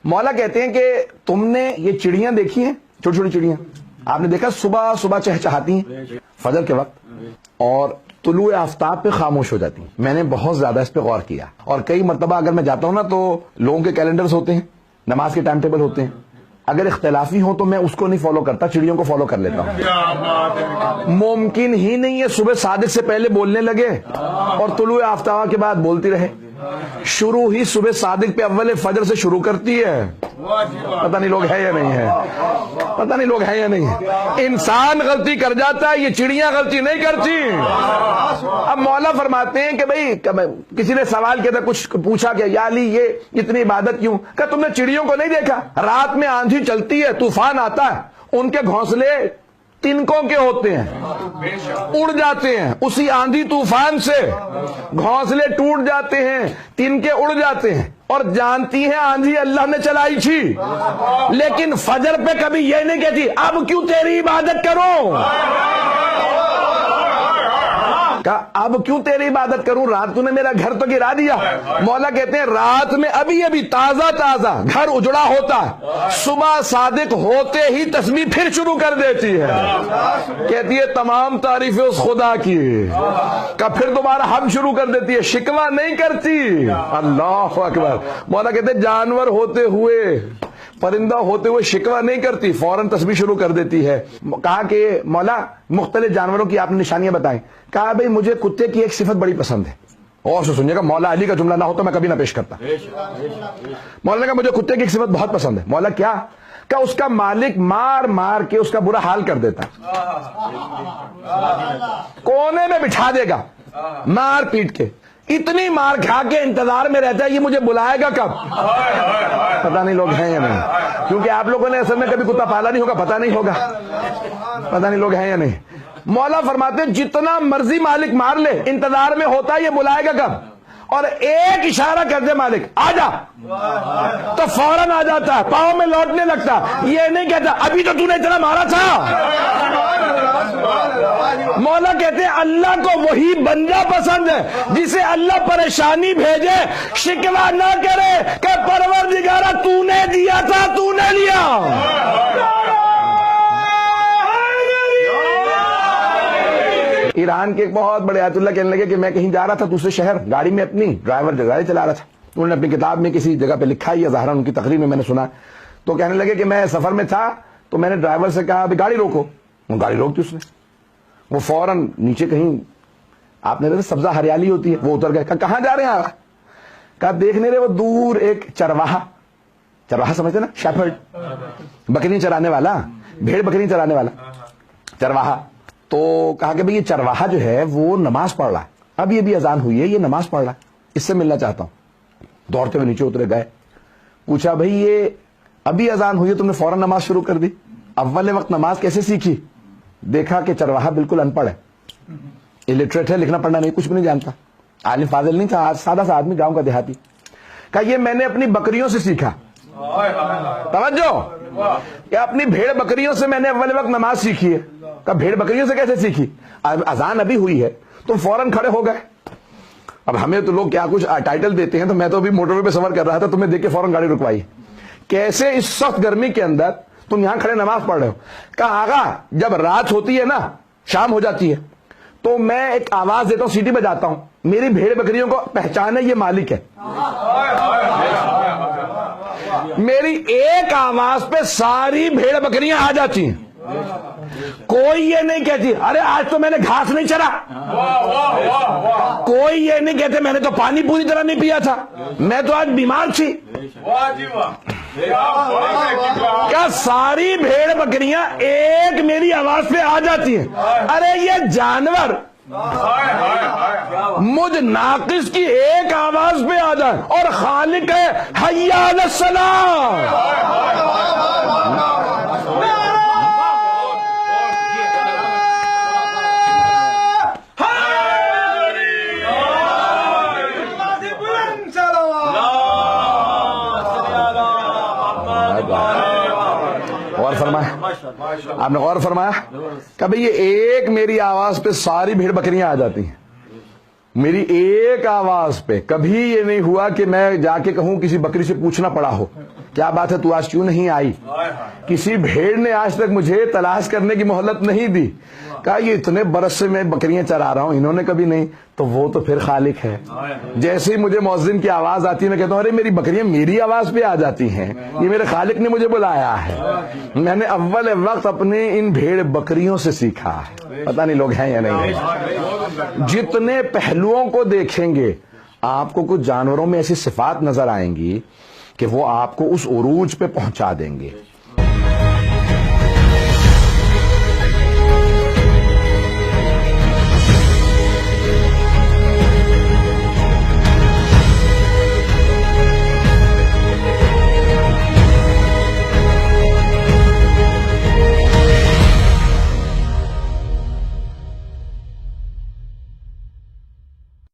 مولا کہتے ہیں کہ تم نے یہ چڑیاں دیکھی ہیں، چھوٹی چھوٹی چڑیاں، آپ نے دیکھا صبح صبح چہچہاتی ہیں فجر کے وقت اور طلوع آفتاب پہ خاموش ہو جاتی ہیں. میں نے بہت زیادہ اس پہ غور کیا اور کئی مرتبہ اگر میں جاتا ہوں نا تو لوگوں کے کیلنڈرز ہوتے ہیں، نماز کے ٹائم ٹیبل ہوتے ہیں، اگر اختلافی ہوں تو میں اس کو نہیں فالو کرتا، چڑیوں کو فالو کر لیتا ہوں. ممکن ہی نہیں ہے صبح صادق سے پہلے بولنے لگے اور طلوع آفتاب کے بعد بولتی رہے. شروع ہی صبح صادق پہ اول فجر سے شروع کرتی ہے. پتہ نہیں لوگ ہے یا نہیں ہے، پتہ نہیں لوگ ہیں یا نہیں ہے. انسان غلطی کر جاتا ہے، یہ چڑیاں غلطی نہیں کرتی. اب مولا فرماتے ہیں کہ بھئی کسی نے سوال کیا تھا، کچھ پوچھا کہ یا علی یہ اتنی عبادت کیوں؟ کہ تم نے چڑیوں کو نہیں دیکھا؟ رات میں آندھی چلتی ہے، طوفان آتا ہے، ان کے گھونسلے تنکوں کے ہوتے ہیں، اڑ جاتے ہیں. اسی آندھی طوفان سے گھونسلے ٹوٹ جاتے ہیں، تنکے اڑ جاتے ہیں. اور جانتی ہیں آندھی اللہ نے چلائی تھی، لیکن فجر پہ کبھی یہ نہیں کہتی اب کیوں تیری عبادت کروں، اب کیوں تیری عبادت کروں، رات تو نے میرا گھر تو گرا دیا. مولا کہتے ہیں رات میں ابھی تازہ تازہ گھر اجڑا ہوتا ہے، صبح صادق ہوتے ہی تسبیح پھر شروع کر دیتی ہے. کہتی ہے تمام تعریفیں اس خدا کی، کہ پھر دوبارہ ہم شروع کر دیتی ہے، شکوہ نہیں کرتی. اللہ اکبر. مولا کہتے ہیں جانور ہوتے ہوئے، پرندہ ہوتے ہوئے شکوہ نہیں کرتی، فوراً تسبیح شروع کر دیتی ہے. کہا کہ مولا مختلف جانوروں کی آپ نے نشانیاں بتائیں. کہا بھئی مجھے کتے کی ایک صفت بڑی پسند ہے. اور سے سنیے گا، مولا علی کا جملہ نہ ہو تو میں کبھی نہ پیش کرتا. مولا نے کہا مجھے کتے کی ایک صفت بہت پسند ہے. مولا کیا؟ کہ اس کا مالک مار مار کے اس کا برا حال کر دیتا، کونے میں بٹھا دے گا مار پیٹ کے، اتنی مار کھا کے انتظار میں رہتا ہے یہ مجھے بلائے گا کب. پتہ نہیں لوگ ہیں یا نہیں، کیونکہ آپ لوگوں نے اصل میں کبھی کتا پالا نہیں ہوگا، پتہ نہیں ہوگا، پتہ نہیں لوگ ہیں یا نہیں. مولا فرماتے ہیں جتنا مرضی مالک مار لے انتظار میں ہوتا ہے یہ بلائے گا کب، اور ایک اشارہ کر دے مالک آ جا تو فوراً آ جاتا ہے، پاؤں میں لوٹنے لگتا. یہ نہیں کہتا ابھی تو نے اتنا مارا تھا. مولا کہتے ہیں اللہ کو وہی بندہ پسند ہے جسے اللہ پریشانی بھیجے شکوہ نہ کرے کہ پروردگارہ تو نے دیا تھا، تو نے لیا. ایران کے ایک بہت بڑے آیت اللہ کہنے لگے کہ میں کہیں جا رہا تھا دوسرے شہر، گاڑی میں اپنی ڈرائیور گاڑی چلا رہا تھا. انہوں نے اپنی کتاب میں کسی جگہ پہ لکھا یا ظاہراً ان کی تقریر میں نے سنا، تو کہنے لگے کہ میں سفر میں تھا تو میں نے ڈرائیور سے کہا ابھی گاڑی روکو. وہ گاڑی روک دی اس نے، وہ فوراً نیچے کہیں آپ نے دیکھا سبزہ ہریالی ہوتی ہے، وہ اتر گئے. کہاں جا رہے ہیں آپ؟ کہا دیکھنے رہے وہ دور ایک چرواہا سمجھتے نا، شیپرڈ، بکری چرانے والا، بھیڑ بکری چرانے والا چرواہا. تو کہا کہ بھئی یہ چرواہا جو ہے وہ نماز پڑھ رہا ہے، اب یہ بھی اذان ہوئی ہے، یہ نماز پڑھ رہا ہے، اس سے ملنا چاہتا ہوں. دوڑتے ہوئے نیچے اترے گئے، پوچھا بھئی یہ ابھی اذان ہوئی ہے تم نے فوراً نماز شروع کر دی، اول وقت نماز کیسے سیکھی؟ دیکھا کہ چرواہا بالکل ان پڑھ ہے، الٹریٹ ہے، لکھنا پڑھنا نہیں، کچھ بھی نہیں جانتا، عالم فاضل نہیں تھا، سادہ سا آدمی، گاؤں کا دیہاتی. کہا یہ میں نے اپنی بکریوں سے سیکھا. توجہ، کہ اپنی بھیڑ بکریوں سے میں نے اول وقت نماز سیکھی ہے. کہ بھیڑ بکریوں سے کیسے سیکھی؟ اذان ابھی ہوئی ہے تم فوراً کھڑے ہو گئے. اب ہمیں تو لوگ کیا کچھ ٹائٹل دیتے ہیں، تو میں تو ابھی موٹر وے پہ سفر کر رہا تھا، تمہیں دیکھ کے فوراً گاڑی رکوائی. کیسے اس سخت گرمی کے اندر تم یہاں کھڑے نماز پڑھ رہے ہو؟ کہا آغا جب رات ہوتی ہے نا، شام ہو جاتی ہے تو میں ایک آواز دیتا ہوں، سیٹی بجاتا ہوں، میری بھیڑ بکریوں کو پہچانے یہ مالک ہے. میری ایک آواز پہ ساری بھیڑ بکریاں آ جاتی ہیں. کوئی یہ نہیں کہتی ارے آج تو میں نے گھاس نہیں چرا، کوئی یہ نہیں کہتے میں نے تو پانی پوری طرح نہیں پیا تھا، میں تو آج بیمار تھی. کیا ساری بھیڑ بکریاں ایک میری آواز پہ آ جاتی ہیں؟ ارے یہ جانور مجھ ناقص کی ایک آواز پہ آ جائے اور خالق ہے حی علی الصلاۃ. آپ نے غور فرمایا کہ بھئی یہ ایک میری آواز پہ ساری بھیڑ بکریاں آ جاتی ہیں، میری ایک آواز پہ. کبھی یہ نہیں ہوا کہ میں جا کے کہوں کسی بکری سے پوچھنا پڑا ہو کیا بات ہے تو آج کیوں نہیں آئی؟ کسی بھیڑ نے آج تک مجھے تلاش کرنے کی مہلت نہیں دی. کہا یہ اتنے برس سے میں بکریاں چرا رہا ہوں، انہوں نے کبھی نہیں. تو وہ تو پھر خالق ہے. جیسے ہی مجھے مؤذن کی آواز آتی ہے میں کہتا ہوں ارے میری بکریاں میری آواز پہ آ جاتی ہیں، یہ میرے خالق نے مجھے بلایا ہے. میں نے اول وقت اپنے ان بھیڑ بکریوں سے سیکھا ہے. پتہ نہیں لوگ ہیں یا نہیں. جتنے پہلوؤں کو دیکھیں گے آپ کو کچھ جانوروں میں ایسی صفات نظر آئیں گی کہ وہ آپ کو اس عروج پہ پہنچا دیں گے.